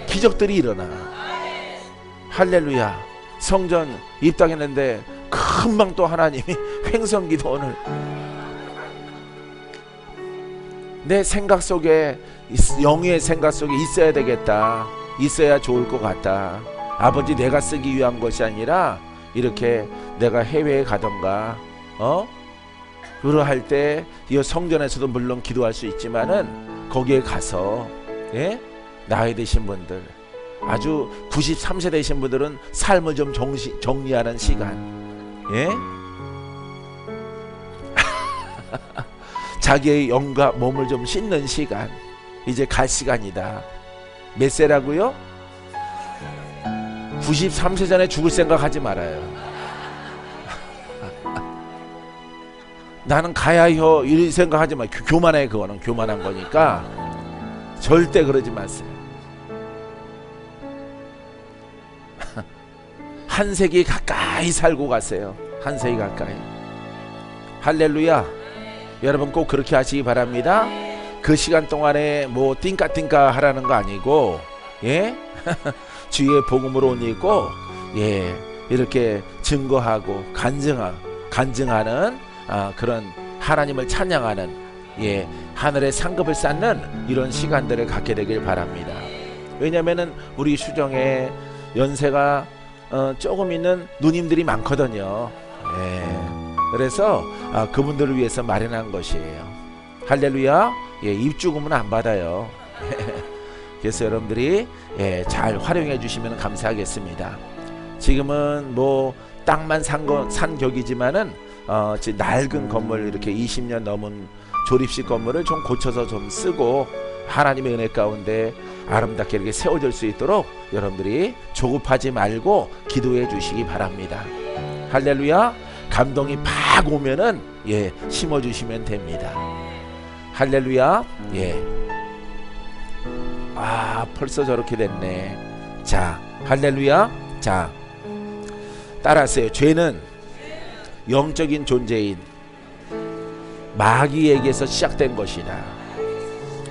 기적들이 일어나. 할렐루야. 성전 입당했는데 금방 또 하나님이 횡성기도 오늘 내 생각 속에, 영의 생각 속에 있어야 되겠다. 있어야 좋을 것 같다. 아버지, 내가 쓰기 위한 것이 아니라 이렇게 내가 해외에 가던가 그러할 때 이 성전에서도 물론 기도할 수 있지만은 거기에 가서, 예? 나이 드신 분들, 아주 93세 되신 분들은 삶을 좀 정리하는 시간, 예? 자기의 영과 몸을 좀 씻는 시간, 이제 갈 시간이다. 몇 세라고요? 93세 전에 죽을 생각하지 말아요. 나는 가야 해요 이런 생각하지 마. 교만해. 그거는 교만한 거니까 절대 그러지 마세요. 한 세기 가까이 살고 가세요. 한 세기 가까이. 할렐루야. 여러분 꼭 그렇게 하시기 바랍니다. 그 시간 동안에 뭐 띵까띵까 하라는 거 아니고, 예? 주의 복음으로 옷 입고, 예, 이렇게 증거하고 간증하는 그런 하나님을 찬양하는, 예, 하늘의 상급을 쌓는 이런 시간들을 갖게 되길 바랍니다. 왜냐면은 우리 수정에 연세가 조금 있는 누님들이 많거든요. 예, 그래서 그분들을 위해서 마련한 것이에요. 할렐루야. 예, 입주금은 안 받아요. 그래서 여러분들이, 예, 잘 활용해 주시면 감사하겠습니다. 지금은 뭐 땅만 산 격이지만은 낡은 건물, 이렇게 20년 넘은 조립식 건물을 좀 고쳐서 좀 쓰고 하나님의 은혜 가운데 아름답게 이렇게 세워질 수 있도록 여러분들이 조급하지 말고 기도해 주시기 바랍니다. 할렐루야. 감동이 팍 오면은, 예, 심어 주시면 됩니다. 할렐루야. 예. 벌써 저렇게 됐네. 자, 할렐루야. 자, 따라하세요. 죄는 영적인 존재인 마귀에게서 시작된 것이다.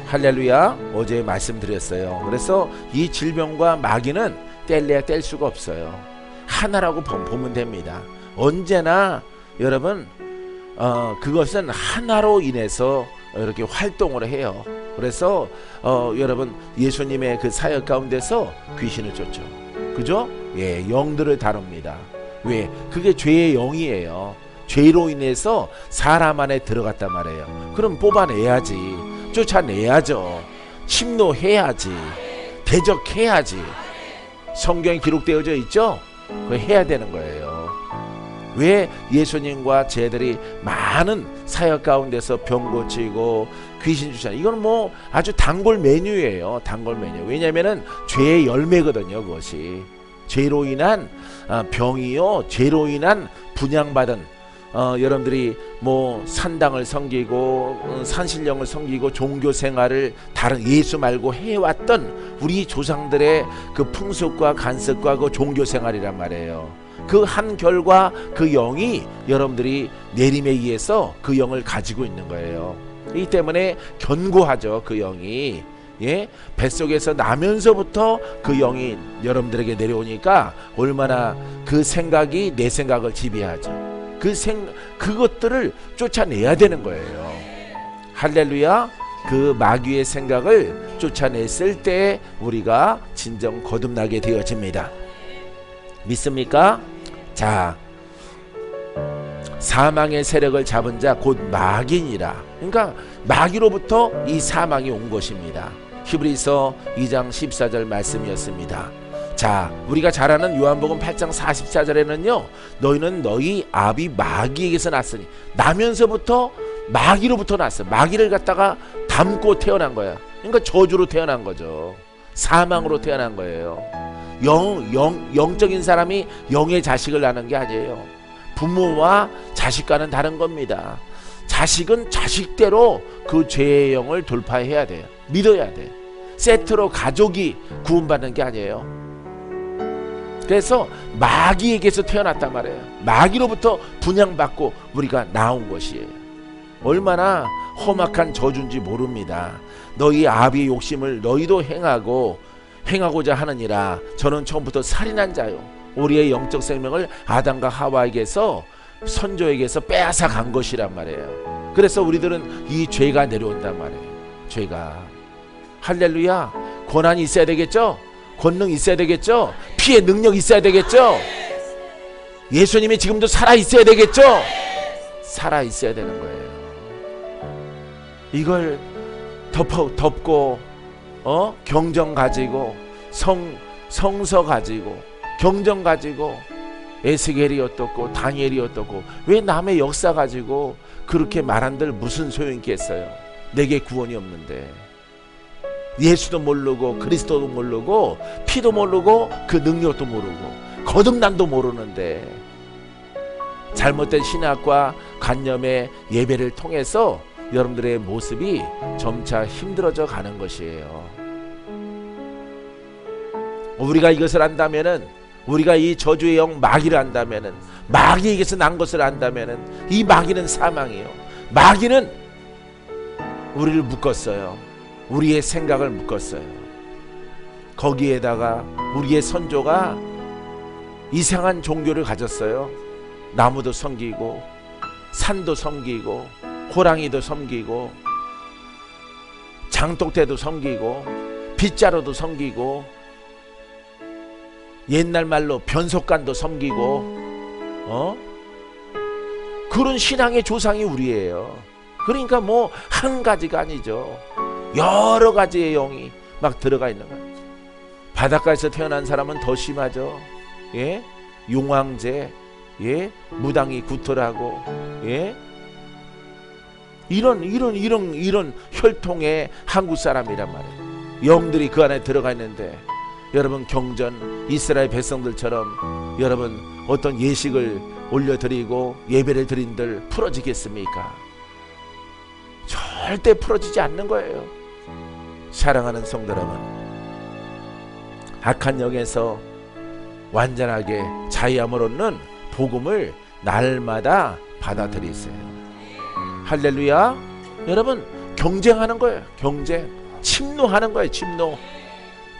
할렐루야. 어제 말씀드렸어요. 그래서 이 질병과 마귀는 뗄래야 뗄 수가 없어요. 하나라고 보면 됩니다. 언제나 여러분, 그것은 하나로 인해서 이렇게 활동을 해요. 그래서 여러분, 예수님의 그 사역 가운데서 귀신을 쫓죠. 그죠? 예, 영들을 다룹니다. 왜? 그게 죄의 영이에요. 죄로 인해서 사람 안에 들어갔단 말이에요. 그럼 뽑아내야지. 쫓아내야죠. 침노해야지. 대적해야지. 성경에 기록되어져 있죠? 그거 해야 되는 거예요. 왜 예수님과 제자들이 많은 사역 가운데서 병 고치고 귀신 쫓아내? 이건 뭐 아주 단골 메뉴예요. 단골 메뉴. 왜냐면은 죄의 열매거든요. 그것이 죄로 인한 병이요, 죄로 인한 분양받은 여러분들이 뭐 산당을 섬기고 산신령을 섬기고 종교 생활을 다른 예수 말고 해왔던 우리 조상들의 그 풍습과 간섭과 그 종교 생활이란 말이에요. 그 한 결과 그 영이 여러분들이 내림에 의해서 그 영을 가지고 있는 거예요. 이 때문에 견고하죠. 그 영이. 예? 뱃속에서 나면서부터 그 영이 여러분들에게 내려오니까 얼마나 그 생각이 내 생각을 지배하죠. 그것들을 쫓아내야 되는 거예요. 할렐루야. 그 마귀의 생각을 쫓아냈을 때 우리가 진정 거듭나게 되어집니다. 믿습니까? 자, 사망의 세력을 잡은 자 곧 마귀니라. 그러니까 마귀로부터 이 사망이 온 것입니다. 히브리서 2장 14절 말씀이었습니다. 자, 우리가 잘 아는 요한복음 8장 44절에는요, 너희는 너희 아비 마귀에게서 났으니, 나면서부터 마귀로부터 났어. 마귀를 갖다가 담고 태어난 거야. 그러니까 저주로 태어난 거죠. 사망으로 태어난 거예요. 영적인 사람이 영의 자식을 낳는 게 아니에요. 부모와 자식과는 다른 겁니다. 자식은 자식대로 그 죄의 영을 돌파해야 돼요. 믿어야 돼. 세트로 가족이 구원받는 게 아니에요. 그래서 마귀에게서 태어났단 말이에요. 마귀로부터 분양받고 우리가 나온 것이에요. 얼마나 험악한 저주인지 모릅니다. 너희 아비의 욕심을 너희도 행하고자 하느니라. 저는 처음부터 살인한 자요, 우리의 영적 생명을 아담과 하와에게서, 선조에게서 빼앗아 간 것이란 말이에요. 그래서 우리들은 이 죄가 내려온단 말이에요. 죄가. 할렐루야. 권한이 있어야 되겠죠? 권능 있어야 되겠죠? 피의 능력 있어야 되겠죠? 예수님이 지금도 살아 있어야 되겠죠? 살아 있어야 되는 거예요. 이걸 덮고 경정 가지고 성서 가지고 경정 가지고 에스겔이 어떻고 다니엘이 어떻고, 왜 남의 역사 가지고 그렇게 말한들 무슨 소용이 있겠어요? 내게 구원이 없는데. 예수도 모르고 그리스도도 모르고 피도 모르고 그 능력도 모르고 거듭남도 모르는데, 잘못된 신학과 관념의 예배를 통해서 여러분들의 모습이 점차 힘들어져 가는 것이에요. 우리가 이것을 안다면은, 우리가 이 저주의 영 마귀를 안다면은, 마귀에게서 난 것을 안다면은, 이 마귀는 사망이에요. 마귀는 우리를 묶었어요. 우리의 생각을 묶었어요. 거기에다가 우리의 선조가 이상한 종교를 가졌어요. 나무도 섬기고 산도 섬기고 호랑이도 섬기고 장독대도 섬기고 빗자루도 섬기고 옛날 말로 변속관도 섬기고 그런 신앙의 조상이 우리예요. 그러니까 뭐 한 가지가 아니죠. 여러 가지의 영이 막 들어가 있는 거예요. 바닷가에서 태어난 사람은 더 심하죠. 예? 용왕제, 예? 무당이 구토라고, 예? 이런 혈통의 한국 사람이란 말이에요. 영들이 그 안에 들어가 있는데, 여러분 경전 이스라엘 백성들처럼 여러분 어떤 예식을 올려드리고 예배를 드린들 풀어지겠습니까? 절대 풀어지지 않는 거예요. 사랑하는 성도 여러분, 악한 영에서 완전하게 자유함을 얻는 복음을 날마다 받아들이세요. 할렐루야. 여러분 경쟁하는 거예요. 경쟁. 침노하는 거예요. 침노.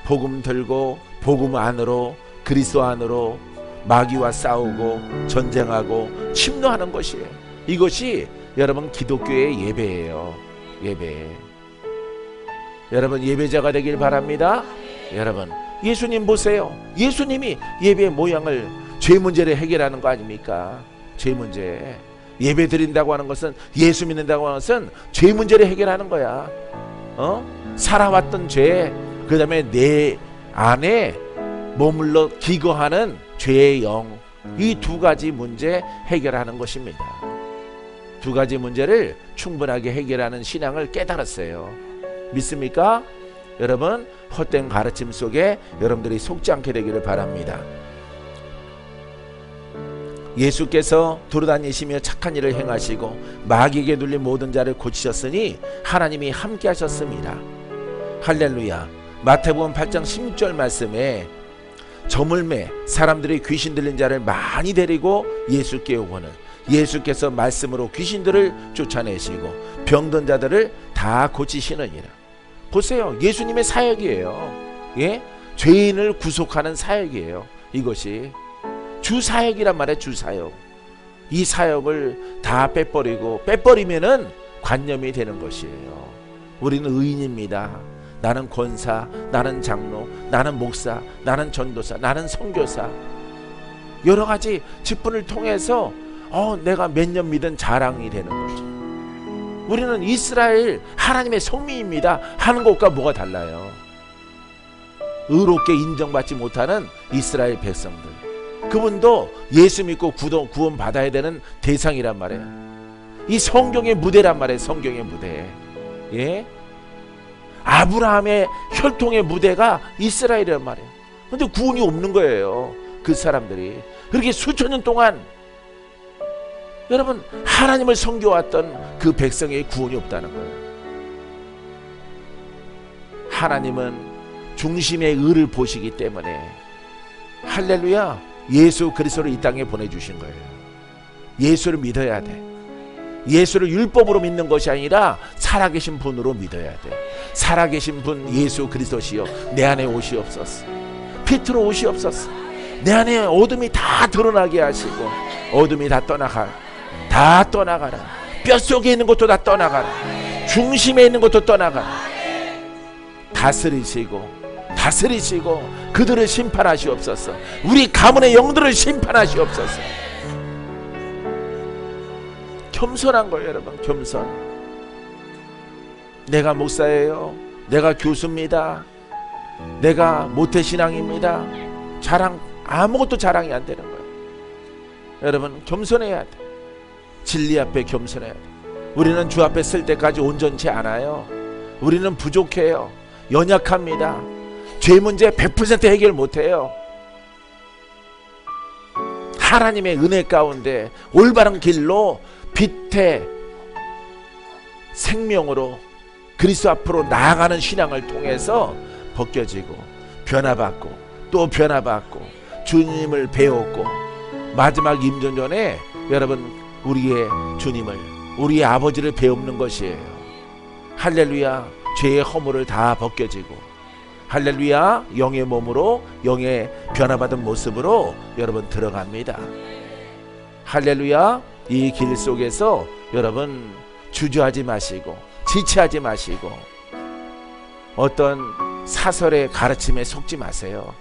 복음 들고 복음 안으로, 그리스도 안으로 마귀와 싸우고 전쟁하고 침노하는 것이에요. 이것이 여러분 기독교의 예배예요. 예배. 여러분 예배자가 되길 바랍니다. 여러분 예수님 보세요. 예수님이 예배의 모양을 죄 문제를 해결하는 거 아닙니까? 죄 문제. 예배 드린다고 하는 것은, 예수 믿는다고 하는 것은 죄 문제를 해결하는 거야. 살아왔던 죄, 그 다음에 내 안에 머물러 기거하는 죄의 영, 이 두 가지 문제 해결하는 것입니다. 두 가지 문제를 충분하게 해결하는 신앙을 깨달았어요. 믿습니까? 여러분, 헛된 가르침 속에 여러분들이 속지 않게 되기를 바랍니다. 예수께서 돌아다니시며 착한 일을 행하시고 마귀에게 눌린 모든 자를 고치셨으니 하나님이 함께 하셨습니다. 할렐루야. 마태복음 8장 16절 말씀에 저물매 사람들이 귀신 들린 자를 많이 데리고 예수께 오거늘 예수께서 말씀으로 귀신들을 쫓아내시고 병든 자들을 다 고치시느니라. 보세요. 예수님의 사역이에요. 예? 죄인을 구속하는 사역이에요. 이것이 주 사역이란 말이에요. 주 사역. 이 사역을 다 빼버리면은 관념이 되는 것이에요. 우리는 의인입니다. 나는 권사, 나는 장로, 나는 목사, 나는 전도사, 나는 선교사, 여러 가지 직분을 통해서 내가 몇 년 믿은 자랑이 되는 거죠. 우리는 이스라엘 하나님의 성민입니다 하는 것과 뭐가 달라요? 의롭게 인정받지 못하는 이스라엘 백성들, 그분도 예수 믿고 구원 받아야 되는 대상이란 말이에요. 이 성경의 무대란 말이에요. 성경의 무대. 예? 아브라함의 혈통의 무대가 이스라엘이란 말이에요. 근데 구원이 없는 거예요. 그 사람들이 그렇게 수천 년 동안 여러분 하나님을 섬겨왔던 그 백성의 구원이 없다는 거예요. 하나님은 중심의 의를 보시기 때문에 할렐루야, 예수 그리스도를 이 땅에 보내주신 거예요. 예수를 믿어야 돼. 예수를 율법으로 믿는 것이 아니라 살아계신 분으로 믿어야 돼. 살아계신 분 예수 그리스도시여 내 안에 오시옵소서. 빛으로 오시옵소서. 내 안에 어둠이 다 드러나게 하시고 어둠이 다 떠나가라. 뼛속에 있는 것도 다 떠나가라. 중심에 있는 것도 떠나가라. 다스리시고 그들을 심판하시옵소서. 우리 가문의 영들을 심판하시옵소서. 겸손한 거예요. 여러분, 겸손. 내가 목사예요, 내가 교수입니다, 내가 모태신앙입니다, 아무것도 자랑이 안 되는 거예요. 여러분, 겸손해야 돼. 진리 앞에 겸손해야 돼. 우리는 주 앞에 쓸 때까지 온전치 않아요. 우리는 부족해요. 연약합니다. 죄 문제 100% 해결 못해요. 하나님의 은혜 가운데 올바른 길로 빛의 생명으로 그리스도 앞으로 나아가는 신앙을 통해서 벗겨지고 변화받고 또 변화받고 주님을 배웠고 마지막 임종 전에 여러분 우리의 주님을, 우리의 아버지를 배우는 것이에요. 할렐루야. 죄의 허물을 다 벗겨지고 할렐루야, 영의 몸으로 영의 변화받은 모습으로 여러분 들어갑니다. 할렐루야. 이 길 속에서 여러분 주저하지 마시고 지체하지 마시고 어떤 사설의 가르침에 속지 마세요.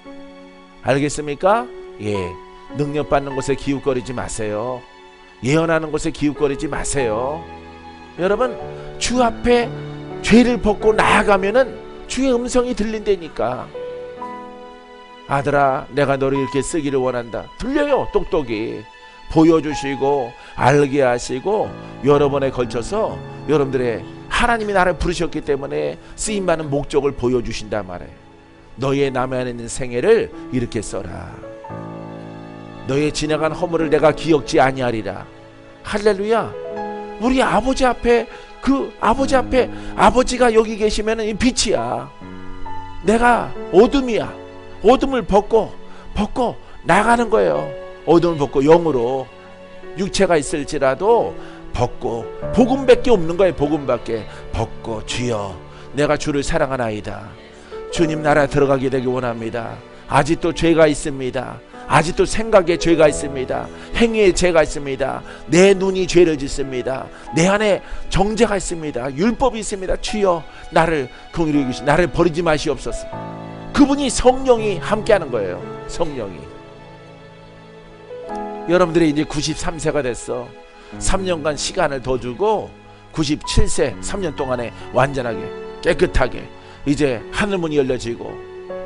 알겠습니까? 예, 능력받는 곳에 기웃거리지 마세요. 예언하는 곳에 기웃거리지 마세요. 여러분, 주 앞에 죄를 벗고 나아가면은 주의 음성이 들린다니까. 아들아, 내가 너를 이렇게 쓰기를 원한다. 들려요. 똑똑히 보여주시고 알게 하시고 여러 번에 걸쳐서 여러분들의 하나님이 나를 부르셨기 때문에 쓰임받는 목적을 보여주신단 말이에요. 너의 남에 안에 있는 생애를 이렇게 써라. 너의 지나간 허물을 내가 기억지 아니하리라. 할렐루야. 우리 아버지 앞에, 그 아버지 앞에 아버지가 여기 계시면 이 빛이야. 내가 어둠이야. 어둠을 벗고 나가는 거예요. 어둠을 벗고 영으로 육체가 있을지라도 벗고 복음밖에 없는 거예요. 복음밖에 벗고 주여 내가 주를 사랑하나이다. 주님 나라 들어가게 되기 원합니다. 아직도 죄가 있습니다. 아직도 생각에 죄가 있습니다. 행위에 죄가 있습니다. 내 눈이 죄를 짓습니다. 내 안에 정죄가 있습니다. 율법이 있습니다. 주여 나를 긍휼히 여기시고 나를 버리지 마시옵소서. 그분이 성령이 함께하는 거예요. 성령이. 여러분들이 이제 93세가 됐어. 3년간 시간을 더 주고 97세 3년 동안에 완전하게 깨끗하게 이제 하늘문이 열려지고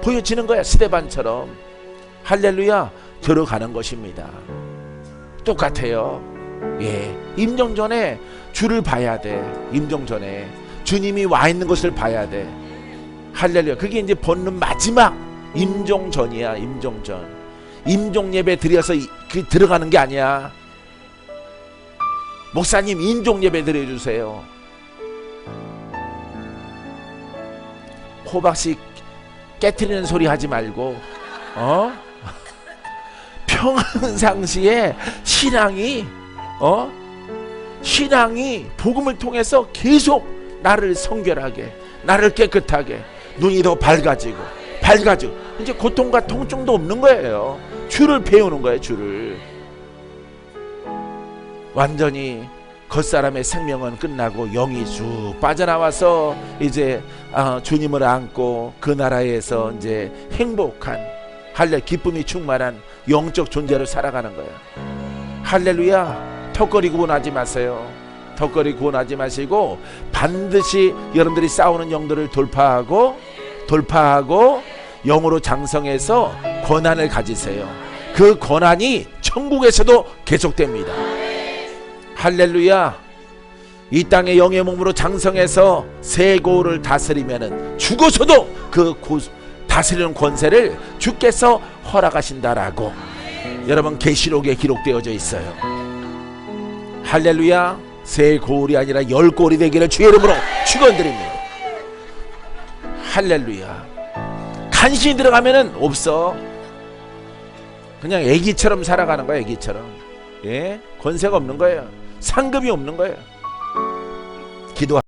보여지는 거야. 스데반처럼. 할렐루야. 들어가는 것입니다. 똑같아요. 예, 임종 전에 주를 봐야 돼. 임종 전에 주님이 와 있는 것을 봐야 돼. 할렐루야. 그게 이제 본는 마지막 임종 전이야. 임종 전. 임종 예배 드려서 들어가는 게 아니야. 목사님 임종 예배 드려주세요. 호박씨 깨트리는 소리 하지 말고 평상시에 신앙이 복음을 통해서 계속 나를 성결하게, 나를 깨끗하게, 눈이 더 밝아지고 이제 고통과 통증도 없는 거예요. 주를 배우는 거예요. 주를. 완전히 겉사람의 생명은 끝나고 영이 쭉 빠져나와서 이제 주님을 안고 그 나라에서 이제 행복한 기쁨이 충만한 영적 존재로 살아가는 거예요. 할렐루야. 턱걸이 구원하지 마세요. 턱걸이 구원하지 마시고 반드시 여러분들이 싸우는 영들을 돌파하고 영으로 장성해서 권한을 가지세요. 그 권한이 천국에서도 계속됩니다. 할렐루야. 이 땅의 영의 몸으로 장성해서 세 고을을 다스리면은 죽어서도 그 다스리는 권세를 주께서 허락하신다라고 여러분 계시록에 기록되어져 있어요. 할렐루야. 세 고을이 아니라 10고을이 되기를 주의 이름으로 축원드립니다. 할렐루야. 간신히 들어가면은 없어. 그냥 애기처럼 살아가는 거야. 애기처럼. 예? 권세가 없는 거예요. 상급이 없는 거예요. 기도